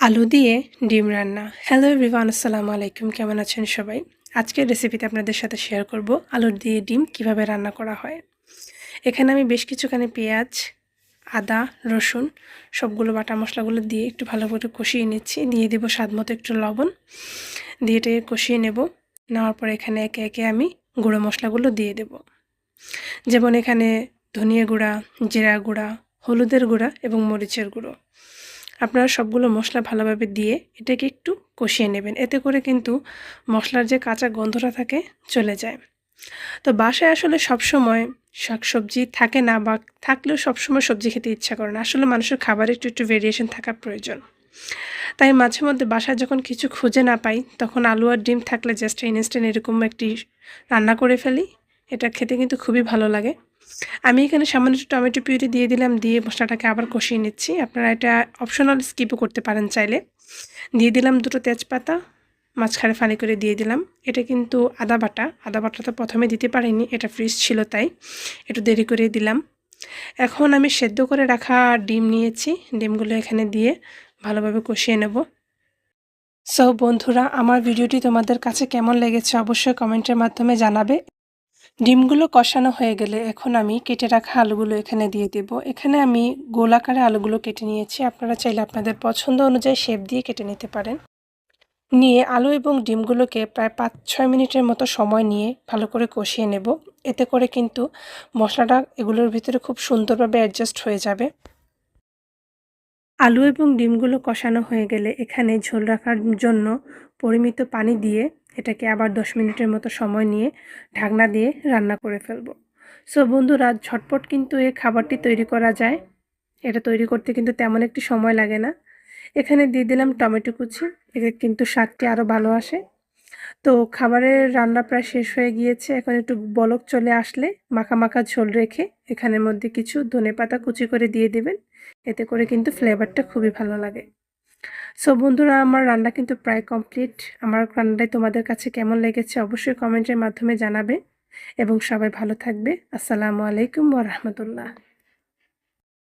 আলু দিয়ে ডিম রান্না। হ্যালো এভরিওয়ান, আসসালামু আলাইকুম। কেমন আছেন সবাই? আজকের রেসিপিতে আপনাদের সাথে শেয়ার করব আলু দিয়ে ডিম কিভাবে রান্না করা হয়। এখানে আমি বেশ কিছুখানি পেঁয়াজ, আদা, রসুন সবগুলো বাটা মশলাগুলো দিয়ে একটু ভালো করে কষিয়ে নিচ্ছি। দিয়ে দেবো স্বাদ মতো একটু লবণ, দিয়ে এটাকে কষিয়ে নেওয়ার পরে এখানে একে একে আমি গুঁড়ো মশলাগুলো দিয়ে দেব। যেমন এখানে ধনিয়া গুঁড়া, জিরা গুঁড়া, হলুদের গুঁড়া এবং মরিচের গুঁড়ো। আপনারা সবগুলো মশলা ভালোভাবে দিয়ে এটাকে একটু কষিয়ে নেবেন। এতে করে কিন্তু মশলার যে কাঁচা গন্ধটা থাকে চলে যায়। তো বাসায় আসলে সবসময় শাকসবজি থাকে না, বা থাকলেও সবসময় সবজি খেতে ইচ্ছা করে না। আসলে মানুষের খাবারে একটু ভেরিয়েশন থাকা প্রয়োজন। তাই মাঝে মধ্যে বাসায় যখন কিছু খুঁজে না পাই, তখন আলু আর ডিম থাকলে জাস্ট ইনস্ট্যান্ট এরকম একটি রান্না করে ফেলি। এটা খেতে কিন্তু খুবই ভালো লাগে। আমি এখানে সামান্য একটু টমেটো পিউরি দিয়ে দিলাম, দিয়ে মশলাটাকে আবার কষিয়ে নিচ্ছি। আপনারা এটা অপশনাল স্কিপও করতে পারেন চাইলে। দিয়ে দিলাম দুটো তেজপাতা, মাঝখানে ফালি করে দিয়ে দিলাম। এটা কিন্তু আদা বাটা তো প্রথমে দিতে পারিনি, এটা ফ্রিজ ছিল তাই একটু দেরি করে দিলাম। এখন আমি সেদ্ধ করে রাখা ডিম নিয়েছি, ডিমগুলো এখানে দিয়ে ভালোভাবে কষিয়ে নেব। সো বন্ধুরা, আমার ভিডিওটি তোমাদের কাছে কেমন লেগেছে অবশ্যই কমেন্টের মাধ্যমে জানাবে। ডিমগুলো কষানো হয়ে গেলে এখন আমি কেটে রাখা আলুগুলো এখানে দিয়ে দেব। এখানে আমি গোল আকারে আলুগুলো কেটে নিয়েছি। আপনারা চাইলে আপনাদের পছন্দ অনুযায়ী শেপ দিয়ে কেটে নিতে পারেন। নিয়ে আলু এবং ডিমগুলোকে প্রায় 5-6 মিনিটের মতো সময় নিয়ে ভালো করে কষিয়ে নেব। এতে করে কিন্তু মশলাটা এগুলোর ভিতরে খুব সুন্দরভাবে অ্যাডজাস্ট হয়ে যাবে। আলু এবং ডিমগুলো কষানো হয়ে গেলে এখানে ঝোল রাখার জন্য পরিমিত পানি দিয়ে এটাকে আবার 10 মিনিটের মতো সময় নিয়ে ঢাকনা দিয়ে রান্না করে ফেলবো। সো বন্ধুরা, ঝটপট কিন্তু এই খাবারটি তৈরি করা যায়। এটা তৈরি করতে কিন্তু তেমন একটি সময় লাগে না। এখানে দিয়ে দিলাম টমেটো কুচি, এতে কিন্তু স্বাদটি আরও ভালো আসে। তো খাবারের রান্না প্রায় শেষ হয়ে গিয়েছে। এখন একটু বলক চলে আসলে মাখা মাখা ঝোল রেখে এখানের মধ্যে কিছু ধনেপাতা কুচি করে দিয়ে দেবেন। এতে করে কিন্তু ফ্লেভারটা খুবই ভালো লাগে। সো বন্ধুরা, আমার রান্না কিন্তু প্রায় কমপ্লিট। আমার রান্নাটাই তোমাদের কাছে কেমন লেগেছে অবশ্যই কমেন্টের মাধ্যমে জানাবে, এবং সবাই ভালো থাকবে। আসসালামু আলাইকুম ওয়া রাহমাতুল্লাহ।